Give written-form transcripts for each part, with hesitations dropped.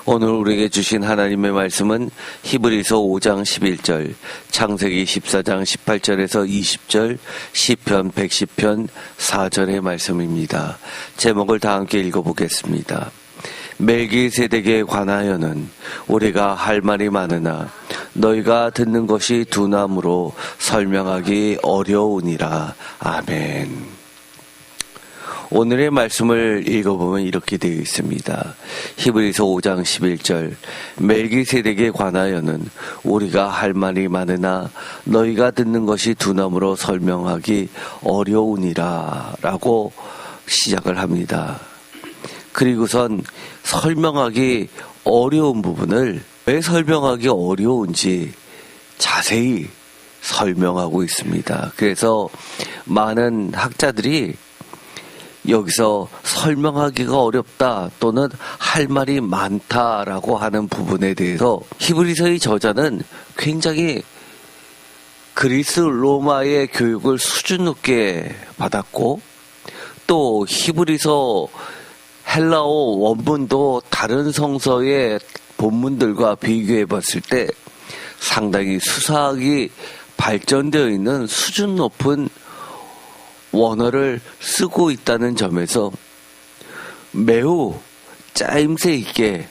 오늘 우리에게 주신 하나님의 말씀은 히브리서 5장 11절, 창세기 14장 18절에서 20절, 시편 110편 4절의 말씀입니다. 제목을 다 함께 읽어보겠습니다. 멜기세덱에 관하여는 우리가 할 말이 많으나 너희가 듣는 것이 둔함으로 설명하기 어려우니라. 아멘. 오늘의 말씀을 읽어보면 이렇게 되어 있습니다. 히브리서 5장 11절, 멜기세덱에 관하여는 우리가 할 말이 많으나 너희가 듣는 것이 둔함으로 설명하기 어려우니라 라고 시작을 합니다. 그리고선 설명하기 어려운 부분을 왜 설명하기 어려운지 자세히 설명하고 있습니다. 그래서 많은 학자들이 여기서 설명하기가 어렵다 또는 할 말이 많다라고 하는 부분에 대해서 히브리서의 저자는 굉장히 그리스 로마의 교육을 수준 높게 받았고 또 히브리서 헬라어 원문도 다른 성서의 본문들과 비교해 봤을 때 상당히 수사학이 발전되어 있는 수준 높은 원어를 쓰고 있다는 점에서 매우 짜임새 있게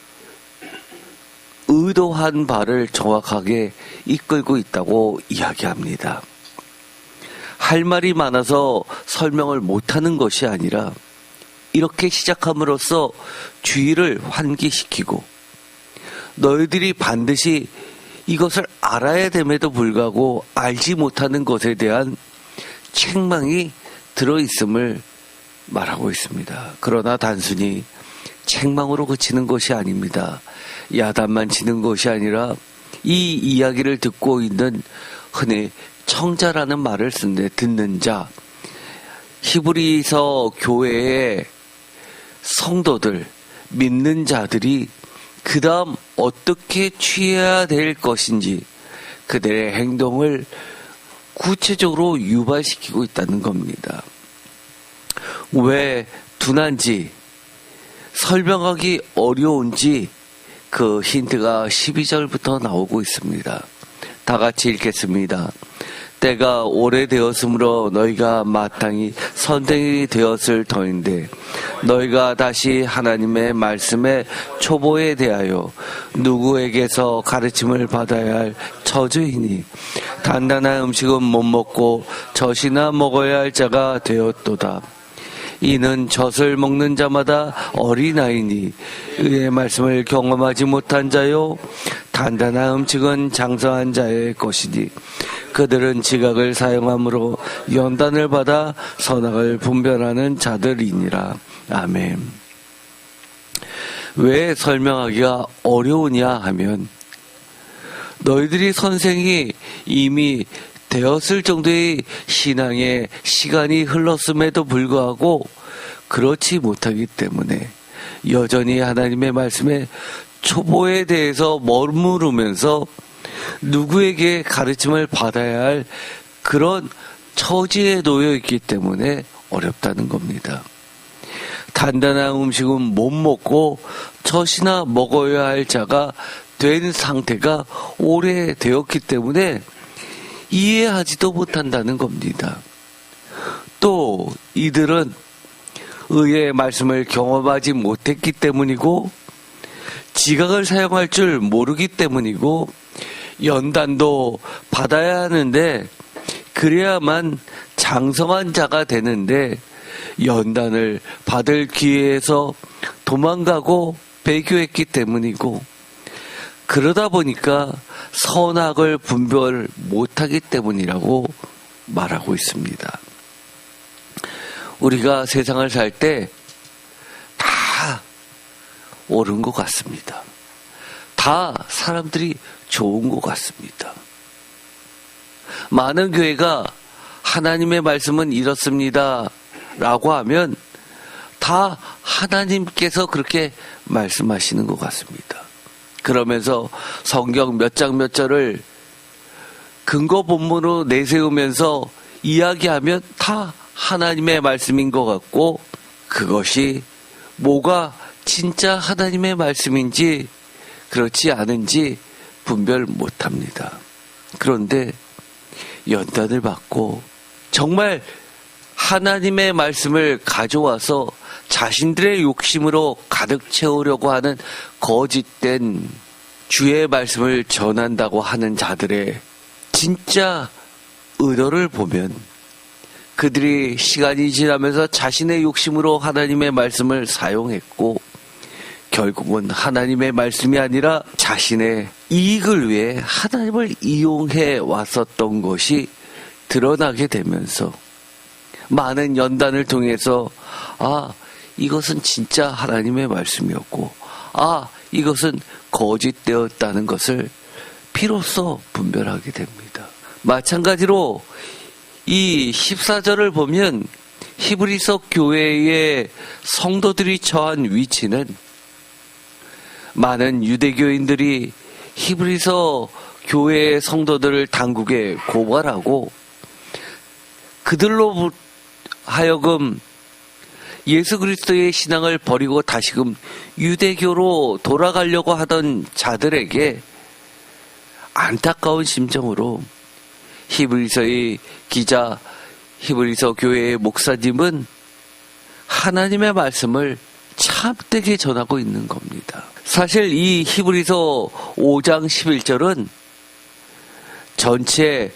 의도한 바를 정확하게 이끌고 있다고 이야기합니다. 할 말이 많아서 설명을 못하는 것이 아니라 이렇게 시작함으로써 주의를 환기시키고 너희들이 반드시 이것을 알아야 됨에도 불구하고 알지 못하는 것에 대한 책망이 들어있음을 말하고 있습니다. 그러나 단순히 책망으로 그치는 것이 아닙니다. 야단만 치는 것이 아니라 이 이야기를 듣고 있는 흔히 청자라는 말을 쓰는데 듣는 자, 히브리서 교회의 성도들, 믿는 자들이 그 다음 어떻게 취해야 될 것인지 그들의 행동을 구체적으로 유발시키고 있다는 겁니다. 왜 둔한지, 설명하기 어려운지 그 힌트가 12절부터 나오고 있습니다. 다 같이 읽겠습니다. 때가 오래되었으므로 너희가 마땅히 선택이 되었을 터인데 너희가 다시 하나님의 말씀의 초보에 대하여 누구에게서 가르침을 받아야 할 처지이니 단단한 음식은 못 먹고 젖이나 먹어야 할 자가 되었도다. 이는 젖을 먹는 자마다 어린아이니 의의 말씀을 경험하지 못한 자요 단단한 음식은 장성한 자의 것이니 그들은 지각을 사용함으로 연단을 받아 선악을 분별하는 자들이니라. 아멘. 왜 설명하기가 어려우냐 하면 너희들이 선생이 이미 되었을 정도의 신앙의 시간이 흘렀음에도 불구하고 그렇지 못하기 때문에 여전히 하나님의 말씀에 초보에 대해서 머무르면서 누구에게 가르침을 받아야 할 그런 처지에 놓여 있기 때문에 어렵다는 겁니다. 단단한 음식은 못 먹고 젖이나 먹어야 할 자가 된 상태가 오래되었기 때문에 이해하지도 못한다는 겁니다. 또 이들은 의의 말씀을 경험하지 못했기 때문이고 지각을 사용할 줄 모르기 때문이고 연단도 받아야 하는데 그래야만 장성한 자가 되는데 연단을 받을 기회에서 도망가고 배교했기 때문이고 그러다 보니까 선악을 분별 못하기 때문이라고 말하고 있습니다. 우리가 세상을 살 때 다 옳은 것 같습니다. 다 사람들이 좋은 것 같습니다. 많은 교회가 하나님의 말씀은 이렇습니다 라고 하면 다 하나님께서 그렇게 말씀하시는 것 같습니다. 그러면서 성경 몇 장 몇 절을 근거 본문으로 내세우면서 이야기하면 다 하나님의 말씀인 것 같고 그것이 뭐가 진짜 하나님의 말씀인지 그렇지 않은지 분별 못합니다. 그런데 연단을 받고 정말 하나님의 말씀을 가져와서 자신들의 욕심으로 가득 채우려고 하는 거짓된 주의 말씀을 전한다고 하는 자들의 진짜 의도를 보면 그들이 시간이 지나면서 자신의 욕심으로 하나님의 말씀을 사용했고 결국은 하나님의 말씀이 아니라 자신의 이익을 위해 하나님을 이용해 왔었던 것이 드러나게 되면서 많은 연단을 통해서 이것은 진짜 하나님의 말씀이었고 이것은 거짓되었다는 것을 비로소 분별하게 됩니다. 마찬가지로 이 14절을 보면 히브리서 교회의 성도들이 처한 위치는 많은 유대교인들이 히브리서 교회의 성도들을 당국에 고발하고 그들로 하여금 예수 그리스도의 신앙을 버리고 다시금 유대교로 돌아가려고 하던 자들에게 안타까운 심정으로 히브리서의 기자, 히브리서 교회의 목사님은 하나님의 말씀을 참되게 전하고 있는 겁니다. 사실 이 히브리서 5장 11절은 전체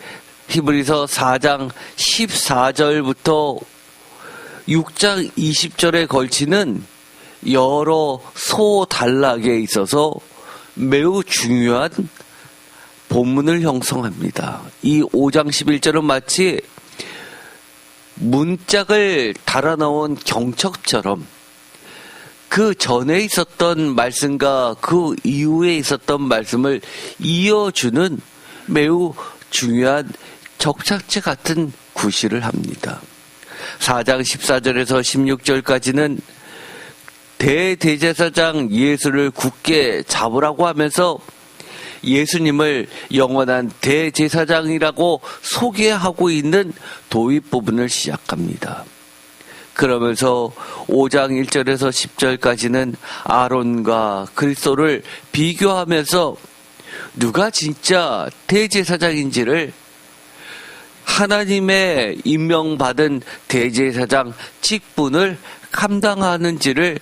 히브리서 4장 14절부터 6장 20절에 걸치는 여러 소단락에 있어서 매우 중요한 본문을 형성합니다. 이 5장 11절은 마치 문짝을 달아놓은 경첩처럼 그 전에 있었던 말씀과 그 이후에 있었던 말씀을 이어주는 매우 중요한 접착제 같은 구실을 합니다. 4장 14절에서 16절까지는 대제사장 예수를 굳게 잡으라고 하면서 예수님을 영원한 대제사장이라고 소개하고 있는 도입 부분을 시작합니다. 그러면서 5장 1절에서 10절까지는 아론과 그리스도를 비교하면서 누가 진짜 대제사장인지를 하나님의 임명받은 대제사장 직분을 감당하는지를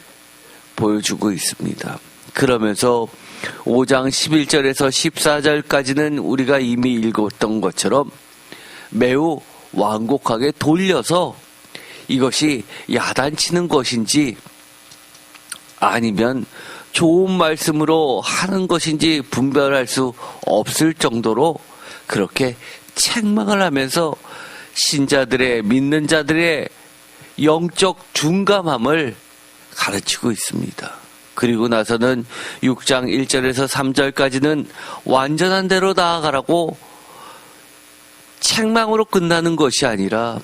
보여주고 있습니다. 그러면서 5장 11절에서 14절까지는 우리가 이미 읽었던 것처럼 매우 완곡하게 돌려서 이것이 야단치는 것인지 아니면 좋은 말씀으로 하는 것인지 분별할 수 없을 정도로 그렇게 책망을 하면서 신자들의, 믿는 자들의 영적 둔감함을 가르치고 있습니다. 그리고 나서는 6장 1절에서 3절까지는 완전한 대로 나아가라고 책망으로 끝나는 것이 아니라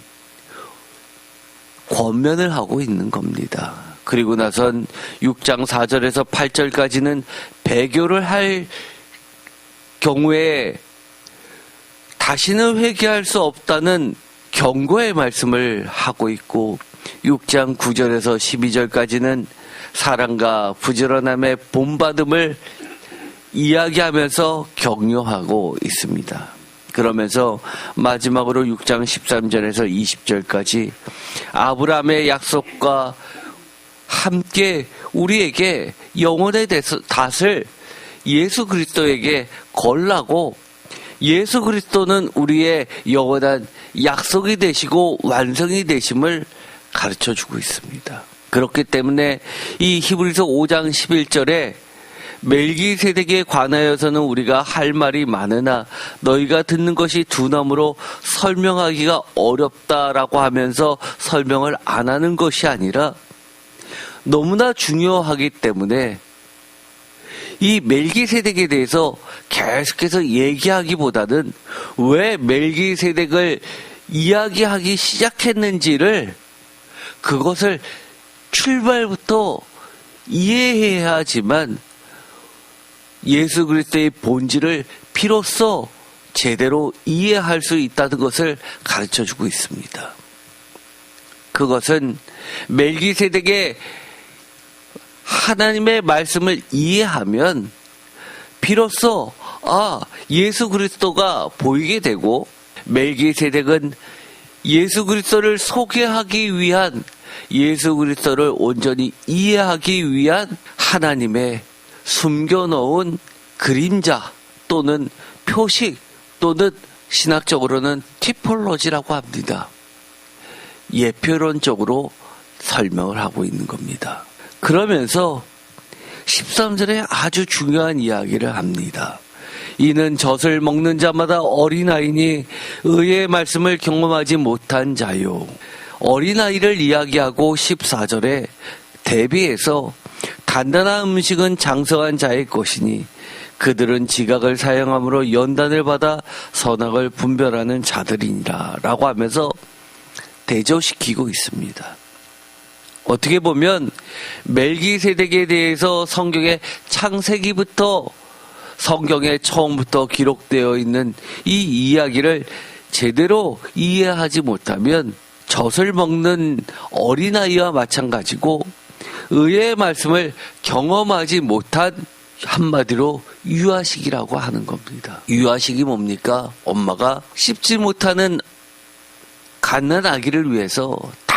권면을 하고 있는 겁니다. 그리고 나선 6장 4절에서 8절까지는 배교를 할 경우에 다시는 회개할 수 없다는 경고의 말씀을 하고 있고 6장 9절에서 12절까지는 사랑과 부지런함의 본받음을 이야기하면서 격려하고 있습니다. 그러면서 마지막으로 6장 13절에서 20절까지 아브라함의 약속과 함께 우리에게 영원의 닷을 예수 그리스도에게 걸라고 예수 그리스도는 우리의 영원한 약속이 되시고 완성이 되심을 가르쳐주고 있습니다. 그렇기 때문에 이 히브리서 5장 11절에 멜기세덱에 관하여서는 우리가 할 말이 많으나 너희가 듣는 것이 두나무로 설명하기가 어렵다라고 하면서 설명을 안 하는 것이 아니라 너무나 중요하기 때문에 이 멜기세덱에 대해서 계속해서 얘기하기보다는 왜 멜기세덱을 이야기하기 시작했는지를 그것을 출발부터 이해해야지만 예수 그리스도의 본질을 비로소 제대로 이해할 수 있다는 것을 가르쳐주고 있습니다. 그것은 멜기세덱의 하나님의 말씀을 이해하면 비로소 예수 그리스도가 보이게 되고, 멜기세덱은 예수 그리스도를 소개하기 위한, 예수 그리스도를 온전히 이해하기 위한 하나님의 숨겨놓은 그림자 또는 표식 또는 신학적으로는 티폴로지라고 합니다. 예표론적으로 설명을 하고 있는 겁니다. 그러면서 13절에 아주 중요한 이야기를 합니다. 이는 젖을 먹는 자마다 어린아이니 의의 말씀을 경험하지 못한 자요. 어린아이를 이야기하고 14절에 대비해서 단단한 음식은 장성한 자의 것이니 그들은 지각을 사용함으로 연단을 받아 선악을 분별하는 자들이니라 라고 하면서 대조시키고 있습니다. 어떻게 보면 멜기세덱에 대해서 성경의 창세기부터, 성경에 처음부터 기록되어 있는 이 이야기를 제대로 이해하지 못하면 젖을 먹는 어린아이와 마찬가지고 의의 말씀을 경험하지 못한, 한마디로 유아식이라고 하는 겁니다. 유아식이 뭡니까? 엄마가 씹지 못하는 갓난 아기를 위해서 다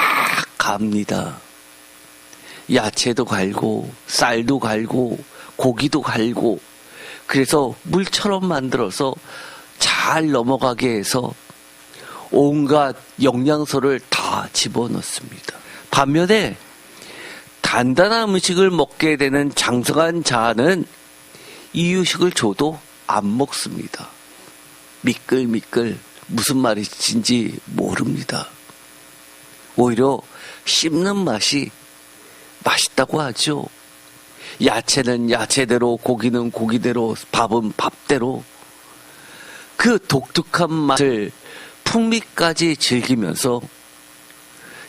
갑니다. 야채도 갈고 쌀도 갈고 고기도 갈고, 그래서 물처럼 만들어서 잘 넘어가게 해서 온갖 영양소를 다 집어넣습니다. 반면에 단단한 음식을 먹게 되는 장성한 자는 이유식을 줘도 안 먹습니다. 미끌미끌 무슨 말인지 모릅니다. 오히려 씹는 맛이 맛있다고 하죠. 야채는 야채대로, 고기는 고기대로, 밥은 밥대로 그 독특한 맛을, 풍미까지 즐기면서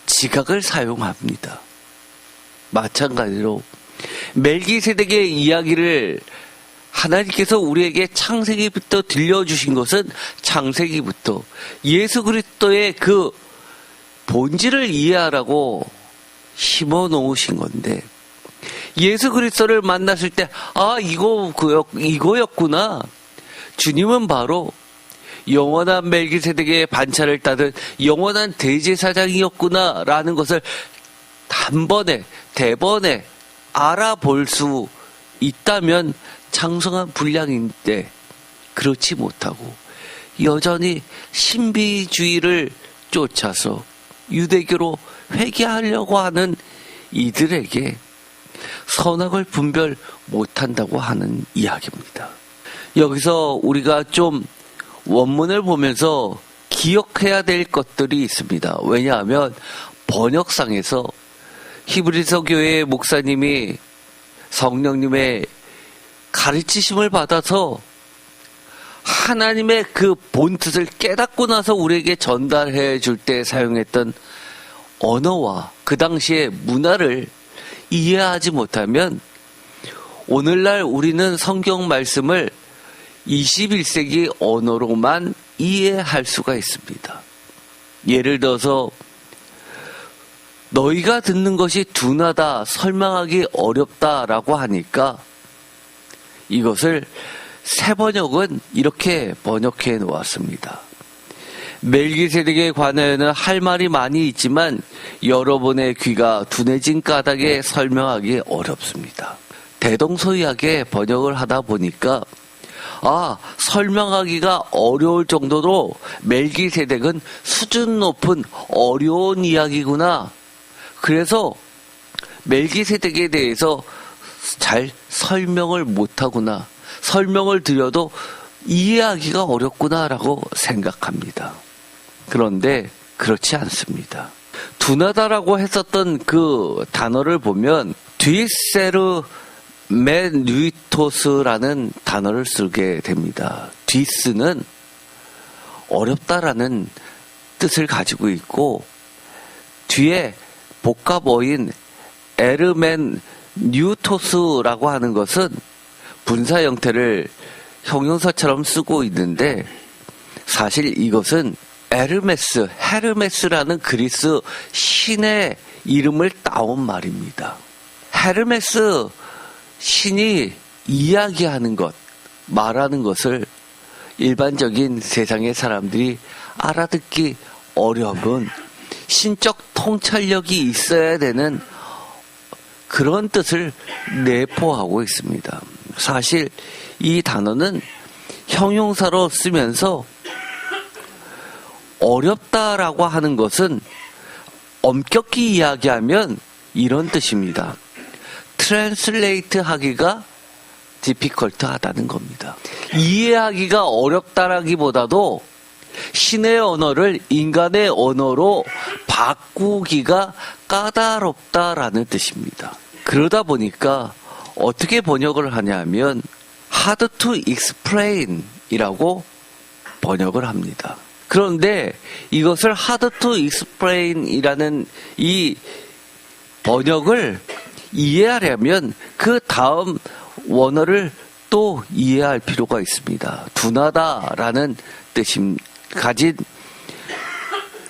지각을 사용합니다. 마찬가지로 멜기세덱의 이야기를 하나님께서 우리에게 창세기부터 들려주신 것은 창세기부터 예수 그리스도의 그 본질을 이해하라고 심어 놓으신 건데, 예수 그리스도를 만났을 때 이거였구나. 주님은 바로 영원한 멜기세덱의 반차를 따른 영원한 대제사장이었구나 라는 것을 단번에, 대번에 알아볼 수 있다면 장성한 분량인데, 그렇지 못하고 여전히 신비주의를 쫓아서 유대교로 회귀하려고 하는 이들에게 선악을 분별 못한다고 하는 이야기입니다. 여기서 우리가 좀 원문을 보면서 기억해야 될 것들이 있습니다. 왜냐하면 번역상에서 히브리서 교회의 목사님이 성령님의 가르치심을 받아서 하나님의 그 본뜻을 깨닫고 나서 우리에게 전달해 줄 때 사용했던 언어와 그 당시의 문화를 이해하지 못하면 오늘날 우리는 성경 말씀을 21세기 언어로만 이해할 수가 있습니다. 예를 들어서 너희가 듣는 것이 둔하다, 설명하기 어렵다라고 하니까 이것을 새 번역은 이렇게 번역해 놓았습니다. 멜기세덱에 관하여는 할 말이 많이 있지만 여러분의 귀가 둔해진 까닭에 설명하기 어렵습니다. 대동소이하게 번역을 하다 보니까 설명하기가 어려울 정도로 멜기세덱은 수준 높은 어려운 이야기구나. 그래서 멜기세덱에 대해서 잘 설명을 못하구나. 설명을 드려도 이해하기가 어렵구나라고 생각합니다. 그런데 그렇지 않습니다. 둔하다라고 했었던 그 단어를 보면 뒤세르 메누이토스라는 단어를 쓰게 됩니다. 뒤스는 어렵다라는 뜻을 가지고 있고, 뒤에 복합어인 에르멘 뉴토스라고 하는 것은 분사 형태를 형용사처럼 쓰고 있는데, 사실 이것은 헤르메스라는 그리스 신의 이름을 따온 말입니다. 헤르메스 신이 이야기하는 것, 말하는 것을 일반적인 세상의 사람들이 알아듣기 어려운 신적 통찰력이 있어야 되는 그런 뜻을 내포하고 있습니다. 사실 이 단어는 형용사로 쓰면서 어렵다라고 하는 것은 엄격히 이야기하면 이런 뜻입니다. 트랜슬레이트 하기가 difficult 하다는 겁니다. 이해하기가 어렵다라기보다도 신의 언어를 인간의 언어로 바꾸기가 까다롭다라는 뜻입니다. 그러다 보니까 어떻게 번역을 하냐면 hard to explain 이라고 번역을 합니다. 그런데 이것을 hard to explain 이라는 이 번역을 이해하려면 그 다음 원어를 또 이해할 필요가 있습니다. 둔하다라는 뜻이 가진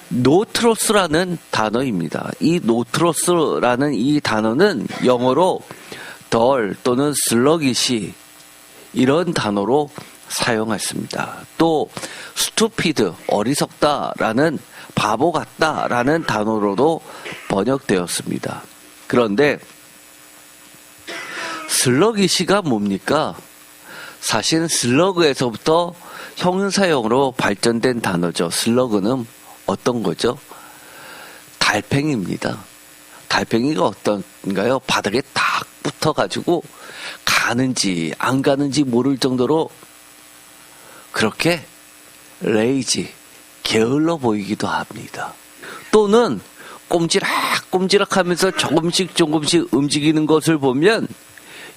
노트로스라는 단어입니다. 이 노트로스라는 이 단어는 영어로 덜 또는 슬러기시 이런 단어로 사용했습니다. 또 stupid 어리석다라는 바보 같다라는 단어로도 번역되었습니다. 그런데 슬러기시가 뭡니까? 사실은 슬러그에서부터 형용사형으로 발전된 단어죠. 슬러그는 어떤 거죠? 달팽이입니다. 달팽이가 어떤가요? 바닥에 딱 붙어가지고 가는지 안 가는지 모를 정도로 그렇게 레이지, 게을러 보이기도 합니다. 또는 꼼지락 하면서 조금씩 움직이는 것을 보면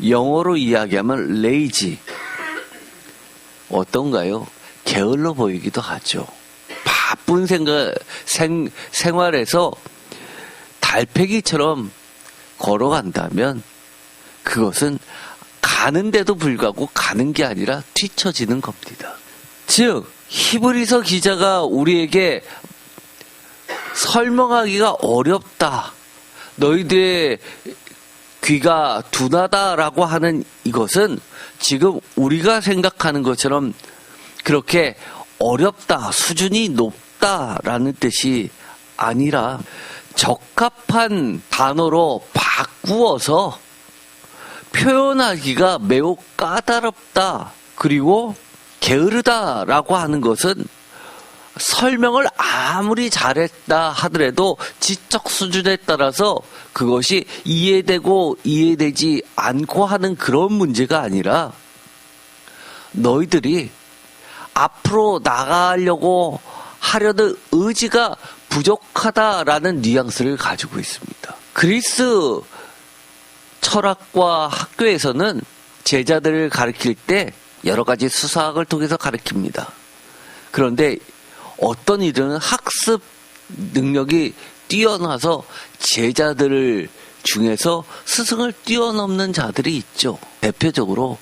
영어로 이야기하면 레이지 어떤가요? 게을러 보이기도 하죠. 바쁜 생활에서 달팽이처럼 걸어간다면 그것은 가는데도 불구하고 가는 게 아니라 뒤처지는 겁니다. 즉 히브리서 기자가 우리에게 설명하기가 어렵다. 너희들의 귀가 둔하다라고 하는 이것은 지금 우리가 생각하는 것처럼 그렇게 어렵다, 수준이 높다라는 뜻이 아니라 적합한 단어로 바꾸어서 표현하기가 매우 까다롭다. 그리고 게으르다라고 하는 것은 설명을 아무리 잘했다 하더라도 지적 수준에 따라서 그것이 이해되고 이해되지 않고 하는 그런 문제가 아니라 너희들이 앞으로 나가려고 하려는 의지가 부족하다라는 뉘앙스를 가지고 있습니다. 그리스 철학과 학교에서는 제자들을 가르칠 때 여러 가지 수사학을 통해서 가르칩니다. 그런데 어떤 이들은 학습 능력이 뛰어나서 제자들 중에서 스승을 뛰어넘는 자들이 있죠. 대표적으로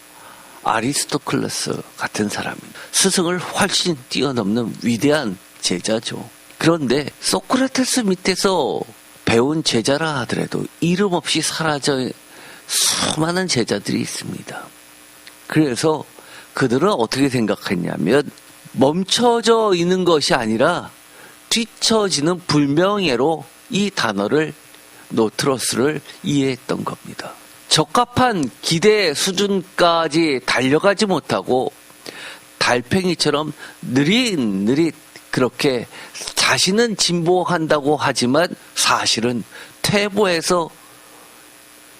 아리스토클레스 같은 사람입니다. 스승을 훨씬 뛰어넘는 위대한 제자죠. 그런데 소크라테스 밑에서 배운 제자라 하더라도 이름 없이 사라져 수많은 제자들이 있습니다. 그래서 그들은 어떻게 생각했냐면 멈춰져 있는 것이 아니라 뒤처지는 불명예로 이 단어를 노트로스를 이해했던 겁니다. 적합한 기대 수준까지 달려가지 못하고 달팽이처럼 느릿느릿 그렇게 자신은 진보한다고 하지만 사실은 퇴보해서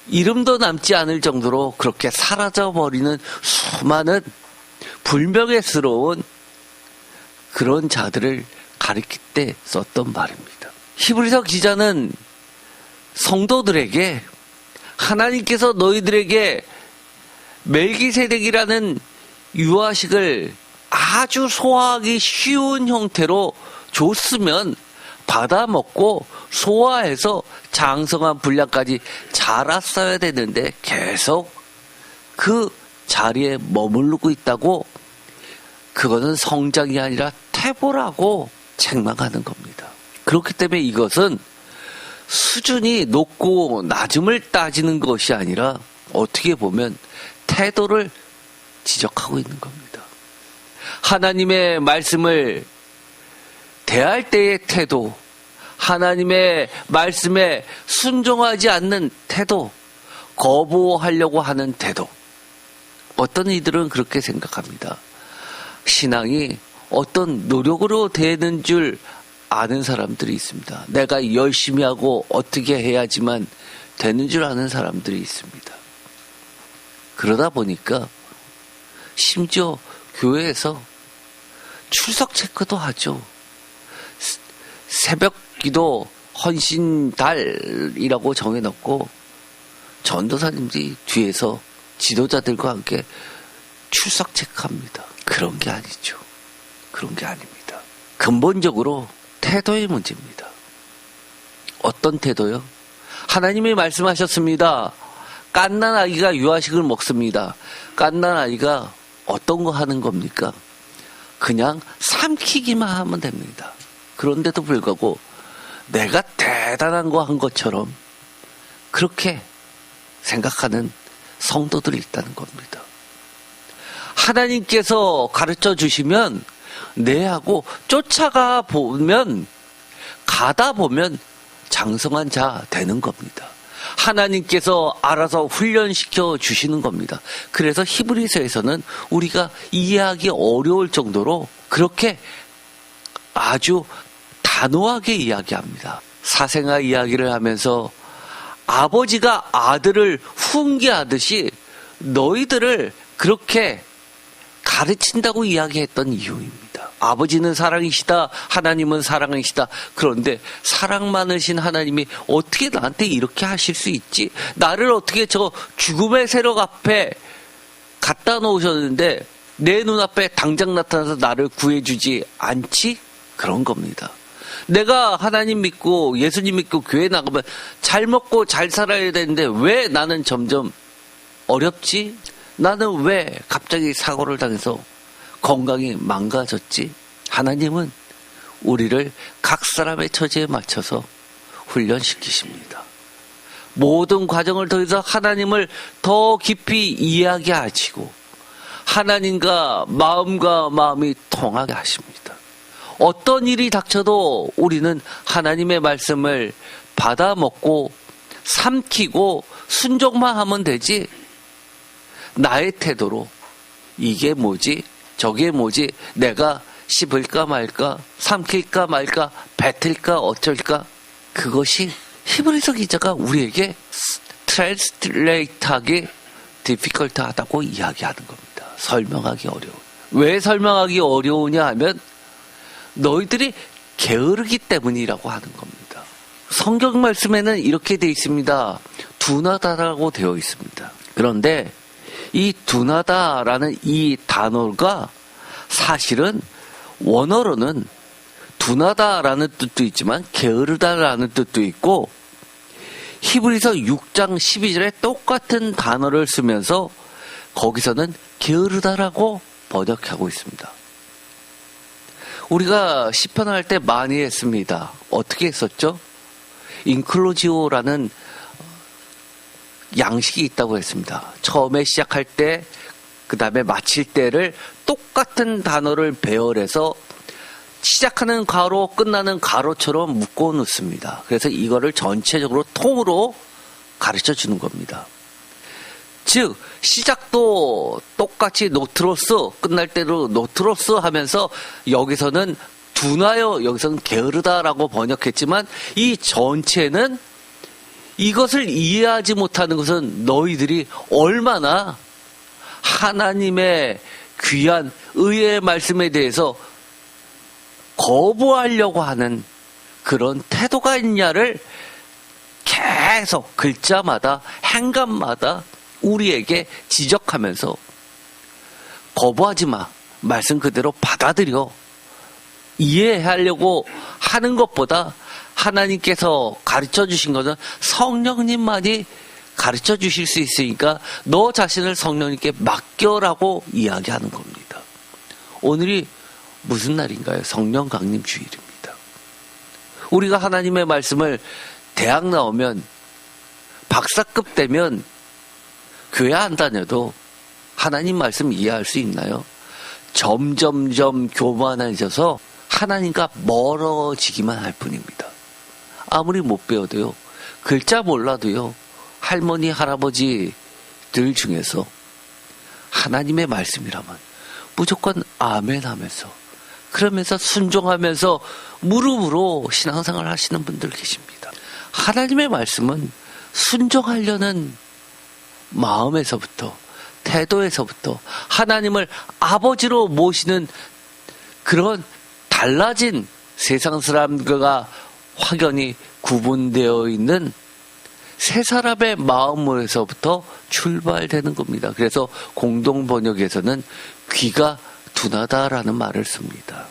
이름도 남지 않을 정도로 그렇게 사라져버리는 수많은 불명예스러운 그런 자들을 가리킬 때 썼던 말입니다. 히브리서 기자는 성도들에게 하나님께서 너희들에게 멜기세덱이라는 유아식을 아주 소화하기 쉬운 형태로 줬으면 받아 먹고 소화해서 장성한 분량까지 자랐어야 되는데 계속 그 자리에 머무르고 있다고 그거는 성장이 아니라 퇴보라고 책망하는 겁니다. 그렇기 때문에 이것은 수준이 높고 낮음을 따지는 것이 아니라 어떻게 보면 태도를 지적하고 있는 겁니다. 하나님의 말씀을 대할 때의 태도, 하나님의 말씀에 순종하지 않는 태도, 거부하려고 하는 태도. 어떤 이들은 그렇게 생각합니다. 신앙이 어떤 노력으로 되는 줄 아는 사람들이 있습니다. 내가 열심히 하고 어떻게 해야지만 되는 줄 아는 사람들이 있습니다. 그러다 보니까 심지어 교회에서 출석 체크도 하죠. 새벽 기도 헌신달이라고 정해놓고 전도사님들이 뒤에서 지도자들과 함께 출석 체크합니다. 그런 게 아니죠. 그런 게 아닙니다. 근본적으로 태도의 문제입니다. 어떤 태도요? 하나님이 말씀하셨습니다. 갓난 아기가 유아식을 먹습니다. 갓난 아기가 어떤 거 하는 겁니까? 그냥 삼키기만 하면 됩니다. 그런데도 불구하고 내가 대단한 거 한 것처럼 그렇게 생각하는 성도들이 있다는 겁니다. 하나님께서 가르쳐 주시면 네 하고 쫓아가 보면, 가다 보면 장성한 자 되는 겁니다. 하나님께서 알아서 훈련시켜 주시는 겁니다. 그래서 히브리서에서는 우리가 이해하기 어려울 정도로 그렇게 아주 단호하게 이야기합니다. 사생아 이야기를 하면서 아버지가 아들을 훈계하듯이 너희들을 그렇게 가르친다고 이야기했던 이유입니다. 아버지는 사랑이시다. 하나님은 사랑이시다. 그런데 사랑 많으신 하나님이 어떻게 나한테 이렇게 하실 수 있지? 나를 어떻게 저 죽음의 세력 앞에 갖다 놓으셨는데 내 눈앞에 당장 나타나서 나를 구해주지 않지? 그런 겁니다. 내가 하나님 믿고 예수님 믿고 교회 나가면 잘 먹고 잘 살아야 되는데 왜 나는 점점 어렵지? 나는 왜 갑자기 사고를 당해서 건강이 망가졌지? 하나님은 우리를 각 사람의 처지에 맞춰서 훈련시키십니다. 모든 과정을 통해서 하나님을 더 깊이 이해하게 하시고 하나님과 마음이 통하게 하십니다. 어떤 일이 닥쳐도 우리는 하나님의 말씀을 받아 먹고 삼키고 순종만 하면 되지, 나의 태도로 이게 뭐지 저게 뭐지 내가 씹을까 말까 삼킬까 말까 뱉을까 어쩔까, 그것이 히브리서 기자가 우리에게 트랜스레이트하기 디피컬트하다고 이야기하는 겁니다. 설명하기 어려워. 왜 설명하기 어려우냐 하면 너희들이 게으르기 때문이라고 하는 겁니다. 성경 말씀에는 이렇게 되어 있습니다. 둔하다라고 되어 있습니다. 그런데 이 둔하다라는 이 단어가 사실은 원어로는 둔하다라는 뜻도 있지만 게으르다라는 뜻도 있고 히브리서 6장 12절에 똑같은 단어를 쓰면서 거기서는 게으르다라고 번역하고 있습니다. 우리가 시편할 때 많이 했습니다. 어떻게 했었죠? 인클로지오라는 양식이 있다고 했습니다. 처음에 시작할 때, 그 다음에 마칠 때를 똑같은 단어를 배열해서 시작하는 가로, 끝나는 가로처럼 묶어 놓습니다. 그래서 이거를 전체적으로 통으로 가르쳐 주는 겁니다. 즉, 시작도 똑같이 노트로스, 끝날 때로 노트로스 하면서 여기서는 둔하여, 여기서는 게으르다라고 번역했지만 이 전체는 이것을 이해하지 못하는 것은 너희들이 얼마나 하나님의 귀한 의의 말씀에 대해서 거부하려고 하는 그런 태도가 있냐를 계속 글자마다 행간마다 우리에게 지적하면서 거부하지 마. 말씀 그대로 받아들여. 이해하려고 하는 것보다 하나님께서 가르쳐 주신 것은 성령님만이 가르쳐 주실 수 있으니까 너 자신을 성령님께 맡겨라고 이야기하는 겁니다. 오늘이 무슨 날인가요? 성령 강림 주일입니다. 우리가 하나님의 말씀을 대학 나오면 박사급 되면 교회 안 다녀도 하나님 말씀 이해할 수 있나요? 점점점 교만해져서 하나님과 멀어지기만 할 뿐입니다. 아무리 못 배워도요, 글자 몰라도요, 할머니, 할아버지들 중에서 하나님의 말씀이라면 무조건 아멘 하면서, 그러면서 순종하면서 무릎으로 신앙생활 하시는 분들 계십니다. 하나님의 말씀은 순종하려는 마음에서부터, 태도에서부터 하나님을 아버지로 모시는 그런 달라진 세상 사람들과 확연히 구분되어 있는 세 사람의 마음으로서부터 출발되는 겁니다. 그래서 공동 번역에서는 귀가 둔하다라는 말을 씁니다.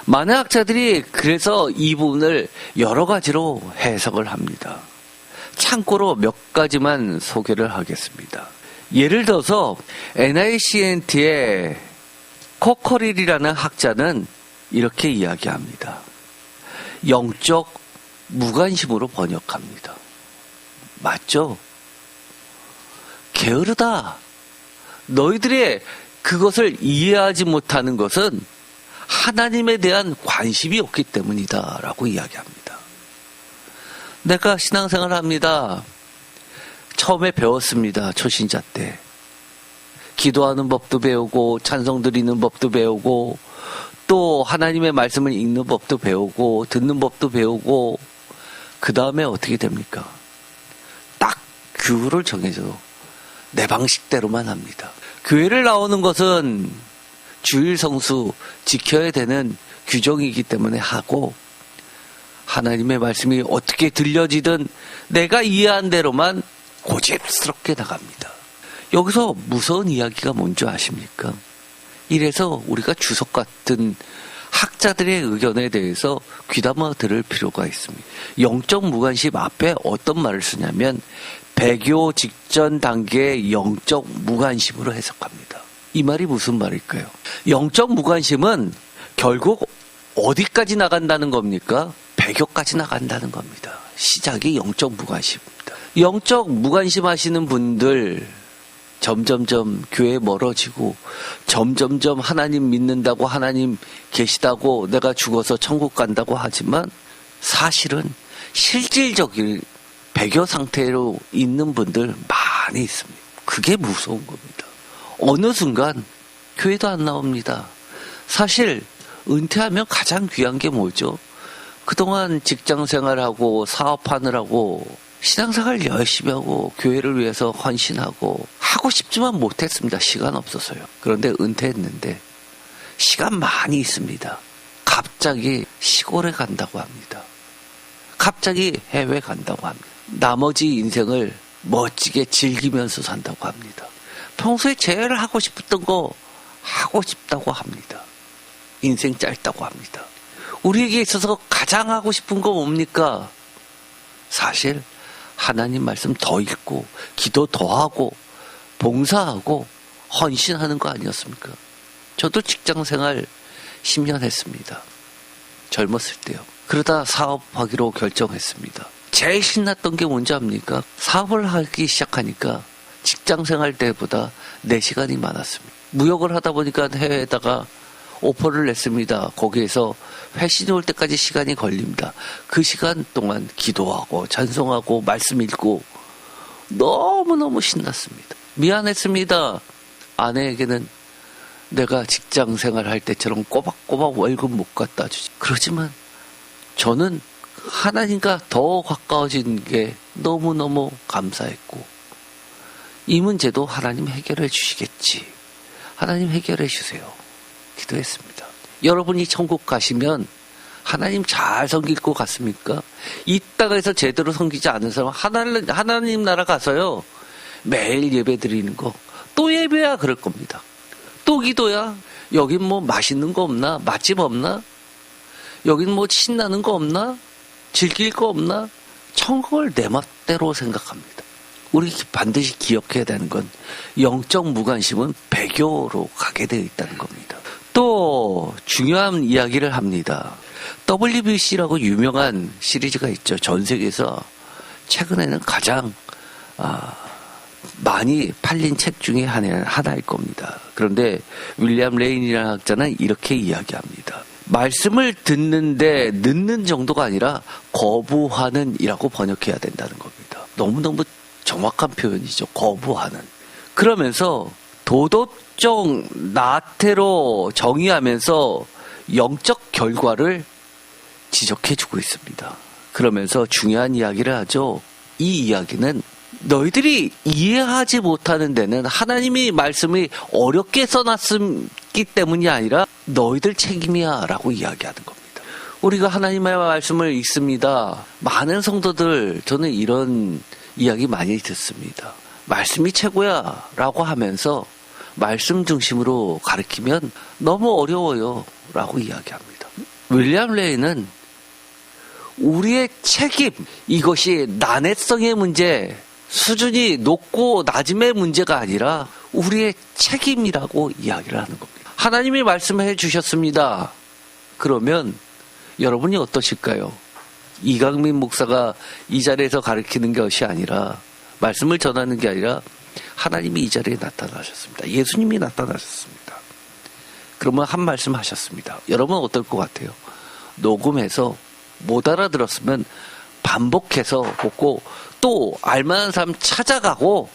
많은 학자들이 그래서 이 부분을 여러 가지로 해석을 합니다. 참고로 몇 가지만 소개를 하겠습니다. 예를 들어서 NICNT의 코커릴이라는 학자는 이렇게 이야기합니다. 영적 무관심으로 번역합니다. 맞죠? 게으르다. 너희들의 그것을 이해하지 못하는 것은 하나님에 대한 관심이 없기 때문이다 라고 이야기합니다. 내가 신앙생활을 합니다. 처음에 배웠습니다. 초신자 때. 기도하는 법도 배우고 찬송 드리는 법도 배우고 또 하나님의 말씀을 읽는 법도 배우고 듣는 법도 배우고 그 다음에 어떻게 됩니까? 딱 규를 정해서 내 방식대로만 합니다. 교회를 나오는 것은 주일 성수 지켜야 되는 규정이기 때문에 하고 하나님의 말씀이 어떻게 들려지든 내가 이해한 대로만 고집스럽게 나갑니다. 여기서 무서운 이야기가 뭔지 아십니까? 이래서 우리가 주석 같은 학자들의 의견에 대해서 귀담아 들을 필요가 있습니다. 영적 무관심 앞에 어떤 말을 쓰냐면 배교 직전 단계의 영적 무관심으로 해석합니다. 이 말이 무슨 말일까요? 영적 무관심은 결국 어디까지 나간다는 겁니까? 배교까지 나간다는 겁니다. 시작이 영적 무관심입니다. 영적 무관심 하시는 분들 점점점 교회 멀어지고 점점점 하나님 믿는다고 하나님 계시다고 내가 죽어서 천국 간다고 하지만 사실은 실질적인 배교 상태로 있는 분들 많이 있습니다. 그게 무서운 겁니다. 어느 순간 교회도 안 나옵니다. 사실 은퇴하면 가장 귀한 게 뭐죠? 그동안 직장생활하고 사업하느라고 신앙생활 열심히 하고 교회를 위해서 헌신하고 하고 싶지만 못했습니다. 시간 없어서요. 그런데 은퇴했는데 시간 많이 있습니다. 갑자기 시골에 간다고 합니다. 갑자기 해외 간다고 합니다. 나머지 인생을 멋지게 즐기면서 산다고 합니다. 평소에 제일 하고 싶었던 거 하고 싶다고 합니다. 인생 짧다고 합니다. 우리에게 있어서 가장 하고 싶은 거 뭡니까? 사실 하나님 말씀 더 읽고 기도 더 하고 봉사하고 헌신하는 거 아니었습니까? 저도 직장생활 10년 했습니다. 젊었을 때요. 그러다 사업하기로 결정했습니다. 제일 신났던 게 뭔지 압니까? 사업을 하기 시작하니까 직장생활 때보다 4시간이 많았습니다. 무역을 하다 보니까 해외에다가 오퍼를 냈습니다. 거기에서 회신이 올 때까지 시간이 걸립니다. 그 시간 동안 기도하고 찬송하고 말씀 읽고 너무너무 신났습니다. 미안했습니다. 아내에게는 내가 직장 생활할 때처럼 꼬박꼬박 월급 못 갖다 주지. 그렇지만 저는 하나님과 더 가까워진 게 너무너무 감사했고 이 문제도 하나님 해결해 주시겠지. 하나님 해결해 주세요. 기도했습니다. 여러분이 천국 가시면 하나님 잘 섬길 것 같습니까? 이 땅에서 제대로 섬기지 않은 사람 하나님 나라 가서요. 매일 예배 드리는 거 또 예배야 그럴 겁니다. 또 기도야. 여긴 뭐 맛있는 거 없나? 맛집 없나? 여긴 뭐 신나는 거 없나? 즐길 거 없나? 천국을 내 멋대로 생각합니다. 우리 반드시 기억해야 되는 건 영적 무관심은 배교로 가게 되어 있다는 겁니다. 또 중요한 이야기를 합니다. WBC라고 유명한 시리즈가 있죠. 전 세계에서 최근에는 가장 많이 팔린 책 중에 하나일 겁니다. 그런데 윌리엄 레인이라는 학자는 이렇게 이야기합니다. 말씀을 듣는데 늦는 정도가 아니라 거부하는 이라고 번역해야 된다는 겁니다. 너무너무 정확한 표현이죠. 거부하는. 그러면서 도덕적 나태로 정의하면서 영적 결과를 지적해주고 있습니다. 그러면서 중요한 이야기를 하죠. 이 이야기는 너희들이 이해하지 못하는 데는 하나님이 말씀이 어렵게 써놨기 때문이 아니라 너희들 책임이야 라고 이야기하는 겁니다. 우리가 하나님의 말씀을 읽습니다. 많은 성도들 저는 이런 이야기 많이 듣습니다. 말씀이 최고야 라고 하면서 말씀 중심으로 가르치면 너무 어려워요 라고 이야기합니다. 윌리엄 레이는 우리의 책임, 이것이 난해성의 문제, 수준이 높고 낮음의 문제가 아니라 우리의 책임이라고 이야기를 하는 겁니다. 하나님이 말씀해 주셨습니다. 그러면 여러분이 어떠실까요? 이강민 목사가 이 자리에서 가르치는 것이 아니라, 말씀을 전하는 게 아니라 하나님이 이 자리에 나타나셨습니다. 예수님이 나타나셨습니다. 그러면 한 말씀 하셨습니다. 여러분 어떨 것 같아요? 녹음해서 못 알아들었으면 반복해서 보고 또 알만한 사람 찾아가고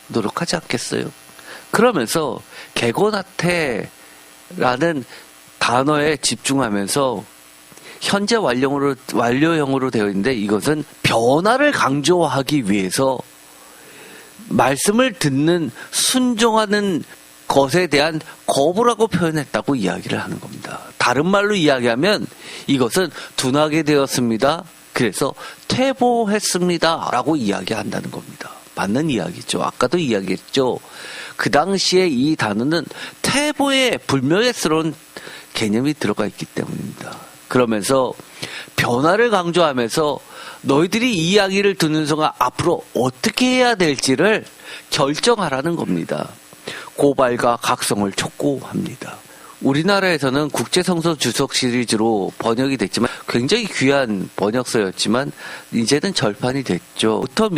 노력하지 않겠어요? 그러면서 개고나태라는 단어에 집중하면서 현재 완료형으로 되어 있는데, 이것은 변화를 강조하기 위해서 말씀을 듣는, 순종하는 것에 대한 거부라고 표현했다고 이야기를 하는 겁니다. 다른 말로 이야기하면 이것은 둔하게 되었습니다. 그래서 퇴보했습니다 라고 이야기한다는 겁니다. 맞는 이야기죠. 아까도 이야기했죠. 그 당시에 이 단어는 퇴보의 불명예스러운 개념이 들어가 있기 때문입니다. 그러면서 변화를 강조하면서 너희들이 이 이야기를 듣는 순간 앞으로 어떻게 해야 될지를 결정하라는 겁니다. 고발과 각성을 촉구합니다. 우리나라에서는 국제성서 주석 시리즈로 번역이 됐지만 굉장히 귀한 번역서였지만 이제는 절판이 됐죠. 부터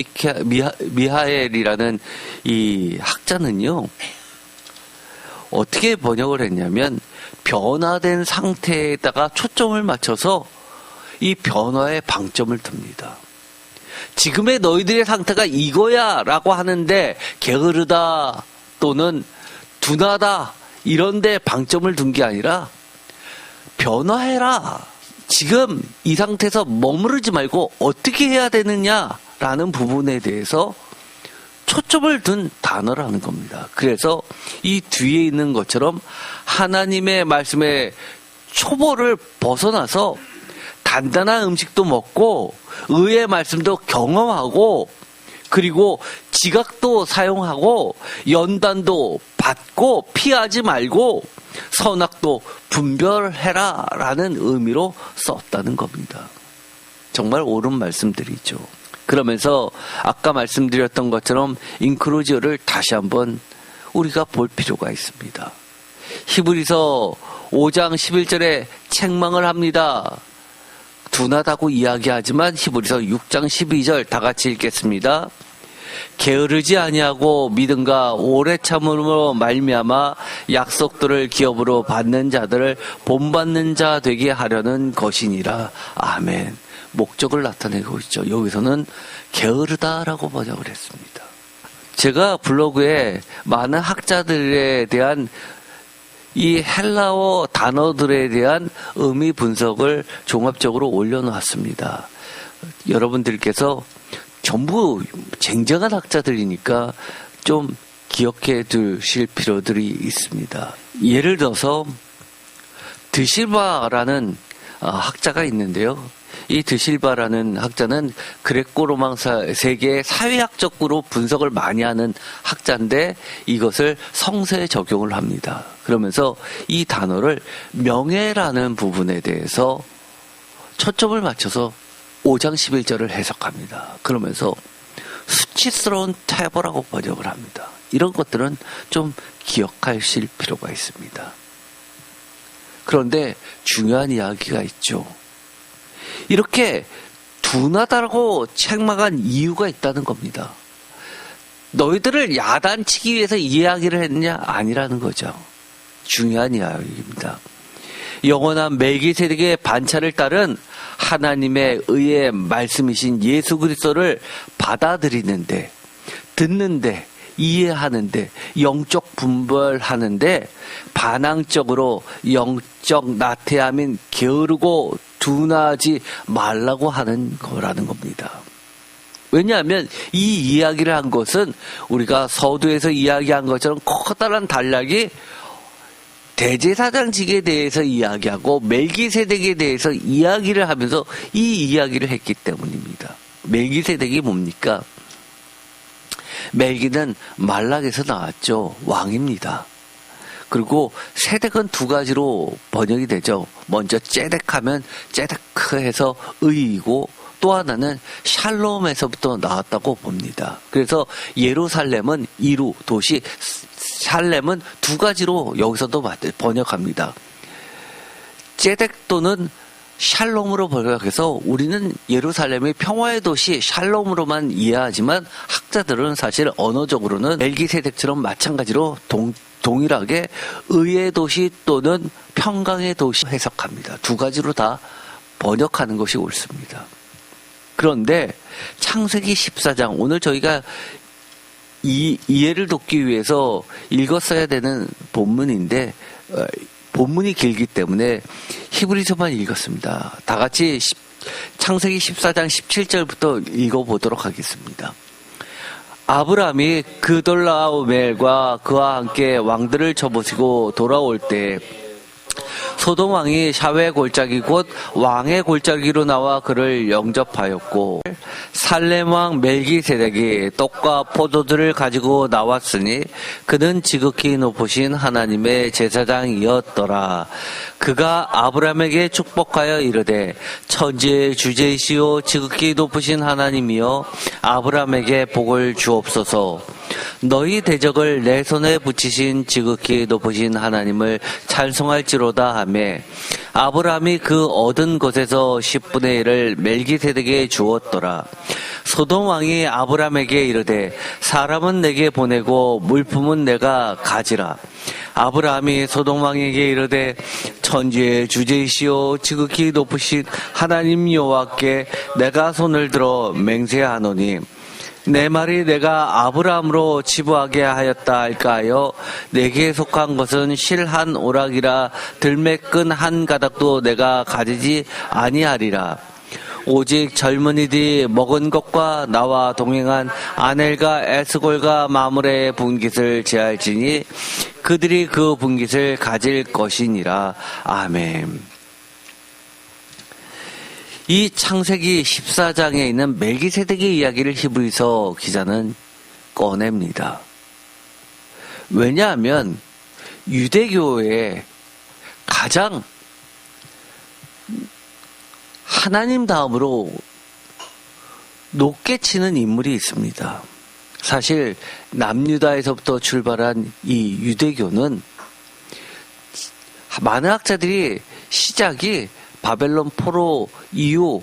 미하엘이라는 이 학자는요, 어떻게 번역을 했냐면 변화된 상태에다가 초점을 맞춰서 이 변화에 방점을 둡니다. 지금의 너희들의 상태가 이거야 라고 하는데 게으르다 또는 둔하다 이런데 방점을 둔 게 아니라 변화해라. 지금 이 상태에서 머무르지 말고 어떻게 해야 되느냐라는 부분에 대해서 초점을 둔 단어라는 겁니다. 그래서 이 뒤에 있는 것처럼 하나님의 말씀의 초보를 벗어나서 단단한 음식도 먹고 의의 말씀도 경험하고 그리고 지각도 사용하고 연단도 받고 피하지 말고 선악도 분별해라 라는 의미로 썼다는 겁니다. 정말 옳은 말씀들이죠. 그러면서 아까 말씀드렸던 것처럼 인크루지어를 다시 한번 우리가 볼 필요가 있습니다. 히브리서 5장 11절에 책망을 합니다. 둔하다고 이야기하지만 히브리서 6장 12절 다 같이 읽겠습니다. 게으르지 아니하고 믿음과 오래 참음으로 말미암아 약속들을 기업으로 받는 자들을 본받는 자 되게 하려는 것이니라. 아멘. 목적을 나타내고 있죠. 여기서는 게으르다라고 번역을 했습니다. 제가 블로그에 많은 학자들에 대한 이 헬라어 단어들에 대한 의미 분석을 종합적으로 올려놓았습니다. 여러분들께서 전부 쟁쟁한 학자들이니까 좀 기억해 두실 필요들이 있습니다. 예를 들어서 드실바라는 학자가 있는데요. 이 드실바라는 학자는 그레코 로마 세계의 사회학적으로 분석을 많이 하는 학자인데 이것을 성서에 적용을 합니다. 그러면서 이 단어를 명예라는 부분에 대해서 초점을 맞춰서 5장 11절을 해석합니다. 그러면서 수치스러운 태보라고 번역을 합니다. 이런 것들은 좀 기억하실 필요가 있습니다. 그런데 중요한 이야기가 있죠. 이렇게 둔하다고 책망한 이유가 있다는 겁니다. 너희들을 야단치기 위해서 이야기를 했느냐? 아니라는 거죠. 중요한 이야기입니다. 영원한 멜기세덱의 반차를 따른 하나님의 의의 말씀이신 예수 그리스도를 받아들이는데, 듣는데, 이해하는데, 영적 분별하는데 반항적으로 영적 나태함인 게으르고 둔하지 말라고 하는 거라는 겁니다. 왜냐하면 이 이야기를 한 것은 우리가 서두에서 이야기한 것처럼 커다란 단락이 대제사장직에 대해서 이야기하고 멜기세덱에 대해서 이야기를 하면서 이 이야기를 했기 때문입니다. 멜기세덱이 뭡니까? 멜기는 말락에서 나왔죠. 왕입니다. 그리고 세덱은 두 가지로 번역이 되죠. 먼저 ጼ덱하면 ጼ데크해서 의이고, 또 하나는 샬롬에서부터 나왔다고 봅니다. 그래서 예루살렘은 이루, 도시, 살렘은 두 가지로 여기서도 번역합니다. ጼ덱 또는 샬롬으로 번역해서 우리는 예루살렘이 평화의 도시 샬롬으로만 이해하지만 학자들은 사실 언어적으로는 멜기세덱처럼 마찬가지로 동일하게 의의 도시 또는 평강의 도시 해석합니다. 두 가지로 다 번역하는 것이 옳습니다. 그런데 창세기 14장, 오늘 저희가 이해를 돕기 위해서 읽었어야 되는 본문인데 본문이 길기 때문에 히브리서만 읽었습니다. 다 같이 창세기 14장 17절부터 읽어보도록 하겠습니다. 아브라함이 그돌라오멜과 그와 함께 왕들을 쳐부시고 돌아올 때 소돔 왕이 샤웨 골짜기 곧 왕의 골짜기로 나와 그를 영접하였고, 살렘 왕 멜기세덱이 떡과 포도들을 가지고 나왔으니 그는 지극히 높으신 하나님의 제사장이었더라. 그가 아브라함에게 축복하여 이르되 천지의 주제이시오 지극히 높으신 하나님이여 아브라함에게 복을 주옵소서. 너희 대적을 내 손에 붙이신 지극히 높으신 하나님을 찬송할지로다 하며, 아브라함이 그 얻은 것에서 10분의 1을 멜기세덱에게 주었더라. 소돔 왕이 아브라함에게 이르되 사람은 내게 보내고 물품은 내가 가지라. 아브라함이 소돔 왕에게 이르되 천지의 주제이시오 지극히 높으신 하나님 여호와께 내가 손을 들어 맹세하노니 내 말이 내가 아브라함으로 치부하게 하였다 할까하여 내게 속한 것은 실 한 오락이라 들매끈 한 가닥도 내가 가지지 아니하리라. 오직 젊은이들이 먹은 것과 나와 동행한 아넬과 에스골과 마므레의 분깃을 제할지니 그들이 그 분깃을 가질 것이니라. 아멘. 이 창세기 14장에 있는 멜기세덱의 이야기를 히브리서 기자는 꺼냅니다. 왜냐하면 유대교의 가장 하나님 다음으로 높게 치는 인물이 있습니다. 사실 남유다에서부터 출발한 이 유대교는 많은 학자들이 시작이 바벨론 포로 이후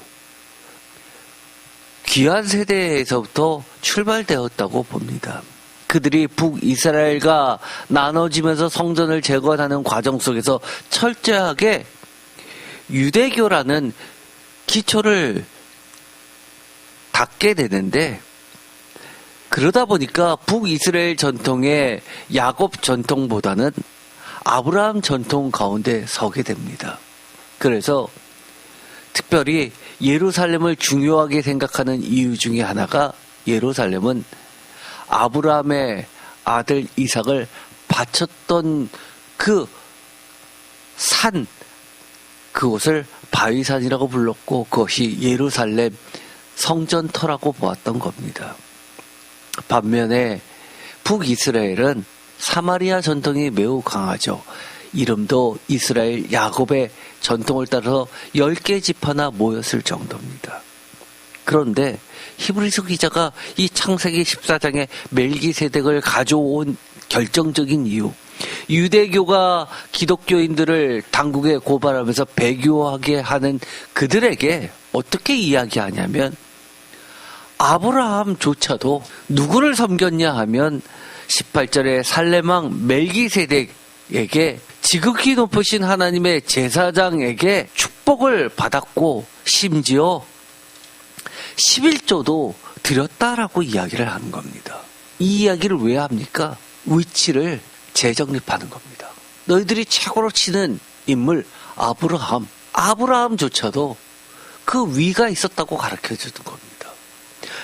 귀한 세대에서부터 출발되었다고 봅니다. 그들이 북이스라엘과 나눠지면서 성전을 재건하는 과정 속에서 철저하게 유대교라는 기초를 닦게 되는데, 그러다 보니까 북이스라엘 전통의 야곱 전통보다는 아브라함 전통 가운데 서게 됩니다. 그래서 특별히 예루살렘을 중요하게 생각하는 이유 중에 하나가, 예루살렘은 아브라함의 아들 이삭을 바쳤던 그 산, 그곳을 바위산이라고 불렀고 그것이 예루살렘 성전터라고 보았던 겁니다. 반면에 북이스라엘은 사마리아 전통이 매우 강하죠. 이름도 이스라엘 야곱의 전통을 따라서 10개 지파나 모였을 정도입니다. 그런데 히브리서 기자가 이 창세기 14장에 멜기세덱을 가져온 결정적인 이유, 유대교가 기독교인들을 당국에 고발하면서 배교하게 하는 그들에게 어떻게 이야기하냐면, 아브라함조차도 누구를 섬겼냐 하면 18절에 살렘왕 멜기세덱에게 지극히 높으신 하나님의 제사장에게 축복을 받았고 심지어 11조도 드렸다라고 이야기를 하는 겁니다. 이 이야기를 왜 합니까? 위치를 재정립하는 겁니다. 너희들이 최고로 치는 인물 아브라함조차도 그 위가 있었다고 가르쳐주는 겁니다.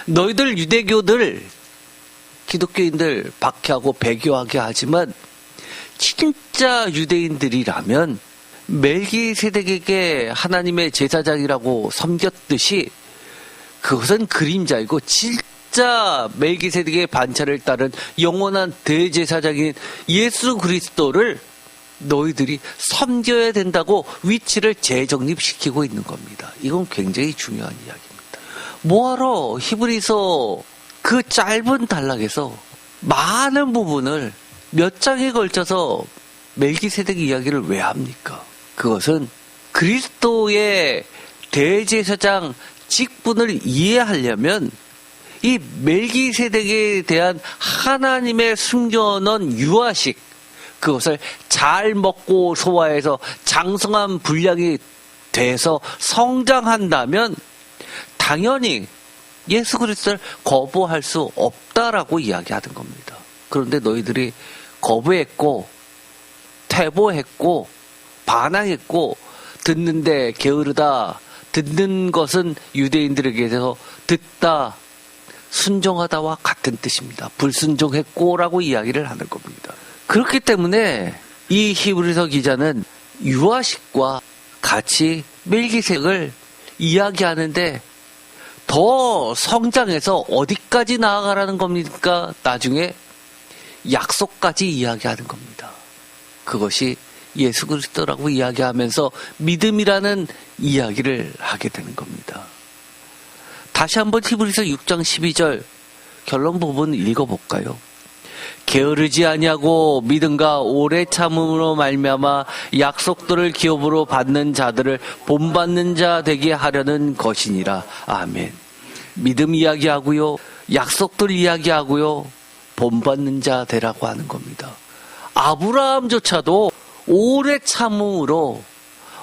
너희들 유대교들, 기독교인들 박해하고 배교하게 하지만 진짜 유대인들이라면 멜기세덱에게 하나님의 제사장이라고 섬겼듯이 그것은 그림자이고 진짜 멜기세덱의 반차를 따른 영원한 대제사장인 예수 그리스도를 너희들이 섬겨야 된다고 위치를 재정립시키고 있는 겁니다. 이건 굉장히 중요한 이야기입니다. 뭐하러 히브리서 그 짧은 단락에서 많은 부분을 몇 장에 걸쳐서 멜기세덱 이야기를 왜 합니까? 그것은 그리스도의 대제사장 직분을 이해하려면 이 멜기세덱에 대한 하나님의 숨겨놓은 유아식, 그것을 잘 먹고 소화해서 장성한 분량이 돼서 성장한다면 당연히 예수 그리스도를 거부할 수 없다라고 이야기하는 겁니다. 그런데 너희들이 거부했고 퇴보했고 반항했고 듣는데 게으르다, 듣는 것은 유대인들에게서 듣다, 순종하다와 같은 뜻입니다. 불순종했고라고 이야기를 하는 겁니다. 그렇기 때문에 이 히브리서 기자는 유아식과 같이 멜기세덱을 이야기하는데 더 성장해서 어디까지 나아가라는 겁니까? 나중에 약속까지 이야기하는 겁니다. 그것이 예수 그리스도라고 이야기하면서 믿음이라는 이야기를 하게 되는 겁니다. 다시 한번 히브리서 6장 12절 결론 부분 읽어볼까요? 게으르지 아니하고 믿음과 오래 참음으로 말미암아 약속들을 기업으로 받는 자들을 본받는 자 되게 하려는 것이니라. 아멘. 믿음 이야기하고요, 약속들 이야기하고요, 본받는 자 되라고 하는 겁니다. 아브라함조차도 오래 참음으로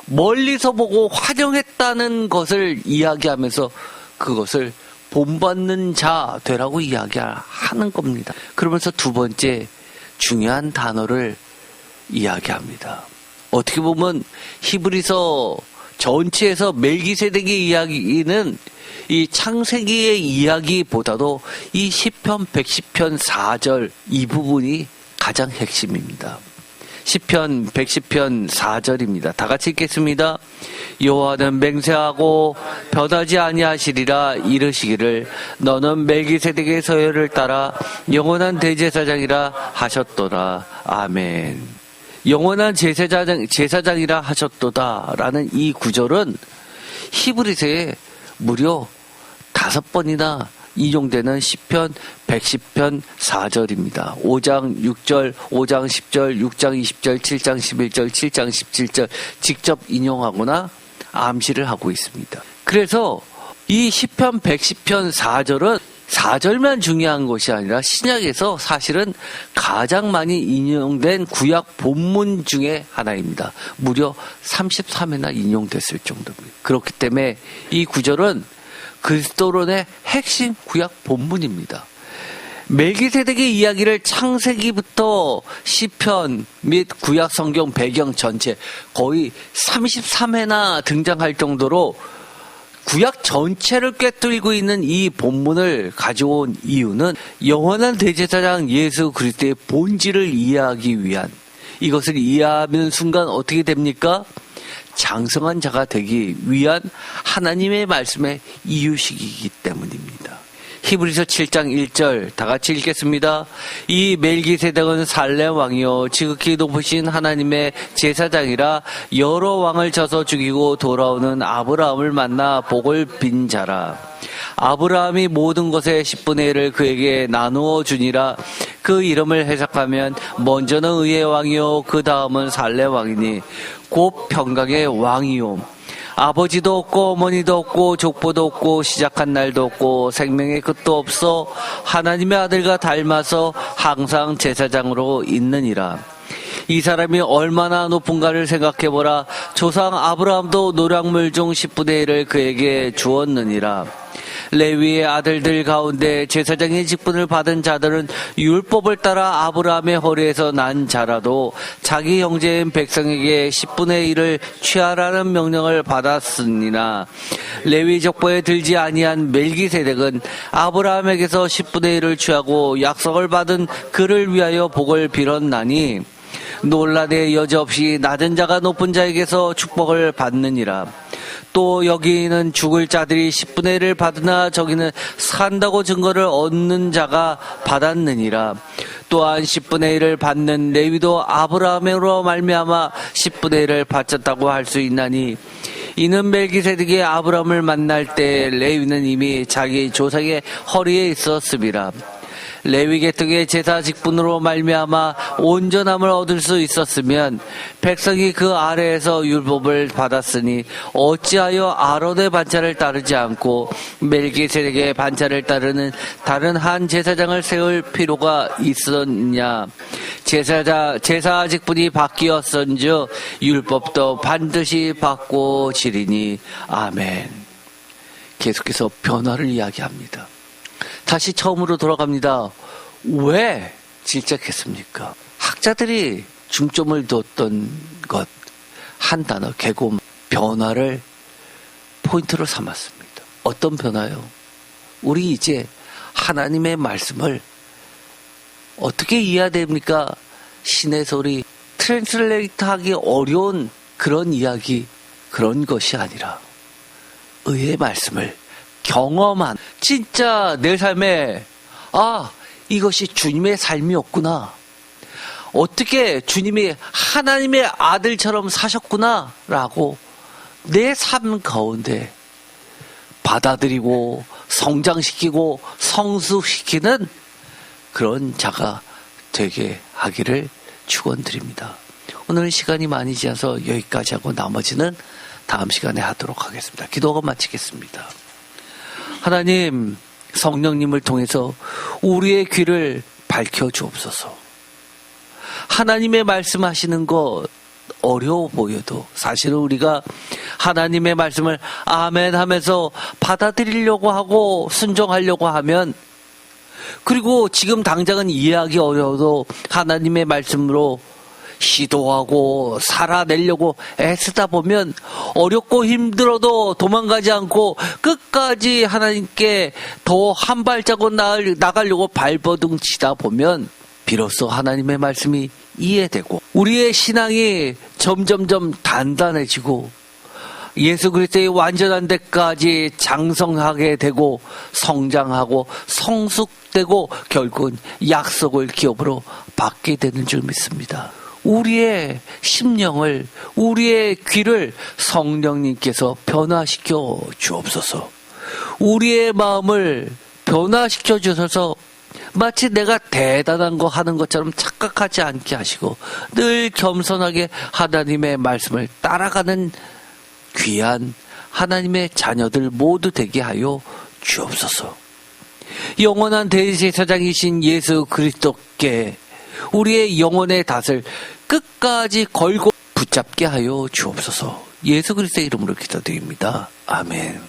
멀리서 보고 환영했다는 것을 이야기하면서 그것을 본받는 자 되라고 이야기하는 겁니다. 그러면서 두 번째 중요한 단어를 이야기합니다. 어떻게 보면 히브리서 전체에서 멜기세덱의 이야기는 이 창세기의 이야기보다도 이 시편 110편 4절 이 부분이 가장 핵심입니다. 시편 110편 4절입니다. 다 같이 읽겠습니다. 여호와는 맹세하고 변하지 아니하시리라 이르시기를 너는 멜기세덱의 서열을 따라 영원한 대제사장이라 하셨도다. 아멘. 영원한 제사장이라 하셨도다 라는 이 구절은 히브리서에 무려 5번이나 인용되는 시편 110편 4절입니다. 5장 6절, 5장 10절, 6장 20절, 7장 11절, 7장 17절 직접 인용하거나 암시를 하고 있습니다. 그래서 이 시편 110편 4절은 4절만 중요한 것이 아니라 신약에서 사실은 가장 많이 인용된 구약 본문 중에 하나입니다. 무려 33회나 인용됐을 정도입니다. 그렇기 때문에 이 구절은 그리스도론의 핵심 구약 본문입니다. 멜기세덱의 이야기를 창세기부터 시편 및 구약 성경 배경 전체 거의 33회나 등장할 정도로 구약 전체를 꿰뚫고 있는 이 본문을 가져온 이유는 영원한 대제사장 예수 그리스도의 본질을 이해하기 위한, 이것을 이해하는 순간 어떻게 됩니까? 장성한 자가 되기 위한 하나님의 말씀의 이유식이기 때문입니다. 히브리서 7장 1절 다 같이 읽겠습니다. 이 멜기세덱은 살렘 왕이요 지극히 높으신 하나님의 제사장이라 여러 왕을 쳐서 죽이고 돌아오는 아브라함을 만나 복을 빈 자라. 아브라함이 모든 것의 10분의 1을 그에게 나누어 주니라. 그 이름을 해석하면 먼저는 의의 왕이요 그 다음은 살렘 왕이니 곧 평강의 왕이요 아버지도 없고 어머니도 없고 족보도 없고 시작한 날도 없고 생명의 끝도 없어 하나님의 아들과 닮아서 항상 제사장으로 있느니라. 이 사람이 얼마나 높은가를 생각해보라. 조상 아브라함도 노략물 중 10분의 1을 그에게 주었느니라. 레위의 아들들 가운데 제사장의 직분을 받은 자들은 율법을 따라 아브라함의 허리에서 난 자라도 자기 형제인 백성에게 10분의 1을 취하라는 명령을 받았으니나 레위 족보에 들지 아니한 멜기세덱은 아브라함에게서 10분의 1을 취하고 약속을 받은 그를 위하여 복을 빌었나니 논란에 여지없이 낮은 자가 높은 자에게서 축복을 받느니라. 또 여기는 죽을 자들이 10분의 1을 받으나 저기는 산다고 증거를 얻는 자가 받았느니라. 또한 10분의 1을 받는 레위도 아브라함으로 말미암아 10분의 1을 바쳤다고 할 수 있나니 이는 멜기세덱이 아브라함을 만날 때 레위는 이미 자기 조상의 허리에 있었음이라. 레위 계통의 제사 직분으로 말미암아 온전함을 얻을 수 있었으면 백성이 그 아래에서 율법을 받았으니 어찌하여 아론의 반차를 따르지 않고 멜기세덱의 반차를 따르는 다른 한 제사장을 세울 필요가 있었냐. 제사 직분이 바뀌었은즉 율법도 반드시 바꿔지리니. 아멘. 계속해서 변화를 이야기합니다. 다시 처음으로 돌아갑니다. 왜 질책했습니까? 학자들이 중점을 뒀던 것, 한 단어, 개곰, 변화를 포인트로 삼았습니다. 어떤 변화요? 우리 이제 하나님의 말씀을 어떻게 이해해야 됩니까? 신의 소리, 트랜슬레이트 하기 어려운 그런 이야기, 그런 것이 아니라 의의 말씀을 경험한, 진짜 내 삶에 이것이 주님의 삶이었구나, 어떻게 주님이 하나님의 아들처럼 사셨구나 라고 내 삶 가운데 받아들이고 성장시키고 성숙시키는 그런 자가 되게 하기를 축원드립니다. 오늘은 시간이 많이 지나서 여기까지 하고 나머지는 다음 시간에 하도록 하겠습니다. 기도가 마치겠습니다. 하나님, 성령님을 통해서 우리의 귀를 밝혀주옵소서. 하나님의 말씀하시는 것 어려워 보여도 사실은 우리가 하나님의 말씀을 아멘 하면서 받아들이려고 하고 순종하려고 하면, 그리고 지금 당장은 이해하기 어려워도 하나님의 말씀으로 시도하고 살아내려고 애쓰다 보면 어렵고 힘들어도 도망가지 않고 끝까지 하나님께 더 한 발자국 나가려고 발버둥 치다 보면 비로소 하나님의 말씀이 이해되고 우리의 신앙이 점점점 단단해지고 예수 그리스도의 완전한 데까지 장성하게 되고 성장하고 성숙되고 결국은 약속을 기업으로 받게 되는 줄 믿습니다. 우리의 심령을, 우리의 귀를 성령님께서 변화시켜 주옵소서. 우리의 마음을 변화시켜 주셔서 마치 내가 대단한 거 하는 것처럼 착각하지 않게 하시고 늘 겸손하게 하나님의 말씀을 따라가는 귀한 하나님의 자녀들 모두 되게 하여 주옵소서. 영원한 대제사장이신 예수 그리스도께 우리의 영혼의 닷을 끝까지 걸고 붙잡게 하여 주옵소서. 예수 그리스도의 이름으로 기도드립니다. 아멘.